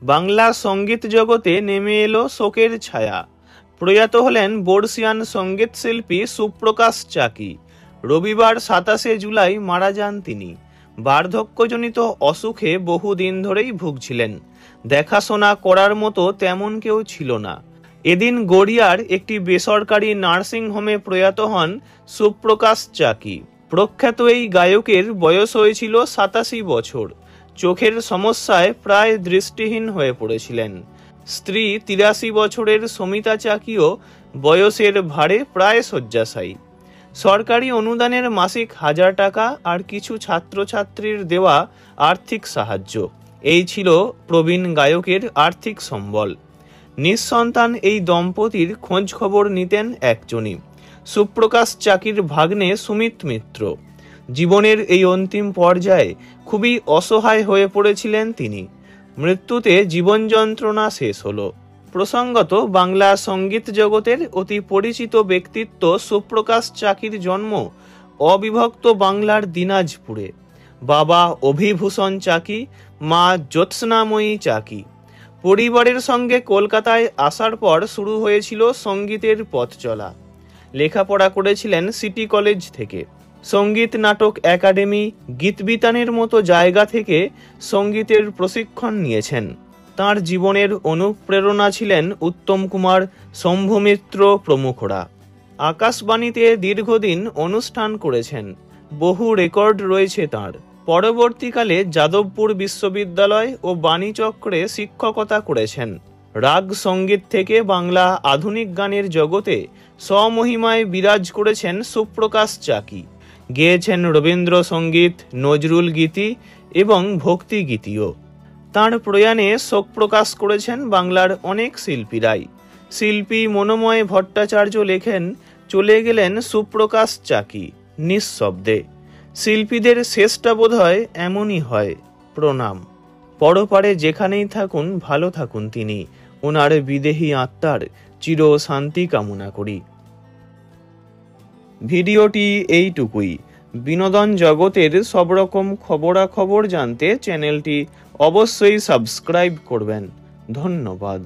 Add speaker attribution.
Speaker 1: বাংলা সঙ্গীত জগতে নেমে এলো শোকের ছায়া। প্রয়াত হলেন বর্ষিয়ান সঙ্গীত শিল্পী সুপ্রকাশ চাকি। রবিবার 27 জুলাই মারা যান তিনি। বার্ধক্যজনিত অসুখে বহুদিন ধরেই ভুগছিলেন। দেখাশোনা করার মতো তেমন কেউ ছিল না। এদিন গড়িয়ার একটি বেসরকারি নার্সিং হোমে প্রয়াত হন সুপ্রকাশ চাকি। প্রখ্যাত এই গায়কের বয়স হয়েছিল 87 বছর। চোখের সমস্যায় প্রায় দৃষ্টিহীন হয়ে পড়েছিলেন। স্ত্রী 83 বছরের সমিতা চাকিও বয়সের ভারে প্রায় শয্যাশায়ী। সরকারি অনুদানের মাসিক 1000 টাকা আর কিছু ছাত্রছাত্রীর দেওয়া আর্থিক সাহায্য, এই ছিল প্রবীণ গায়কের আর্থিক সম্বল। নিঃসন্তান এই দম্পতির খোঁজ খবর নিতেন একজনই, সুপ্রকাশ চাকির ভাগ্নে সুমিত মিত্র। জীবনের এই অন্তিম পর্যায়ে খুবই অসহায় হয়ে পড়েছিলেন তিনি। মৃত্যুতে জীবন যন্ত্রণা শেষ হলো। প্রসঙ্গত, বাংলা সঙ্গীত জগতের অতি পরিচিত ব্যক্তিত্ব সুপ্রকাশ চাকির জন্ম অবিভক্ত বাংলার দিনাজপুরে। বাবা অভিভূষণ চাকি, মা জ্যোৎস্নাময়ী চাকি। পরিবারের সঙ্গে কলকাতায় আসার পর শুরু হয়েছিল সঙ্গীতের পথ চলা। লেখাপড়া করেছিলেন সিটি কলেজ থেকে। সঙ্গীত নাটক একাডেমি, গীতবিতানের মতো জায়গা থেকে সঙ্গীতের প্রশিক্ষণ নিয়েছেন। তাঁর জীবনের অনুপ্রেরণা ছিলেন উত্তম কুমার, শম্ভু মিত্র প্রমুখরা। আকাশবাণীতে দীর্ঘদিন অনুষ্ঠান করেছেন। বহু রেকর্ড রয়েছে তাঁর। পরবর্তীকালে যাদবপুর বিশ্ববিদ্যালয় ও বাণীচক্রে শিক্ষকতা করেছেন। রাগ সঙ্গীত থেকে বাংলা আধুনিক গানের জগতে স্বমহিমায় বিরাজ করেছেন সুপ্রকাশ চাকি। গেয়েছেন রবীন্দ্রসঙ্গীত, নজরুল গীতি এবং ভক্তি গীতিও। তাঁর প্রয়াণে শোক প্রকাশ করেছেন বাংলার অনেক শিল্পীরাই। শিল্পী মনোময় ভট্টাচার্য লেখেন, চলে গেলেন সুপ্রকাশ চাকি নিঃশব্দে। শিল্পীদের শেষটা বোধহয় এমনই হয়, প্রণাম। পরপারে যেখানেই থাকুন ভালো থাকুন তিনি। ওনার বিদেহী আত্মার চির শান্তি কামনা করি। ভিডিওটি এইটুকুই। বিনোদন জগতের সব রকম খবরাখবর জানতে চ্যানেলটি অবশ্যই সাবস্ক্রাইব করবেন। ধন্যবাদ।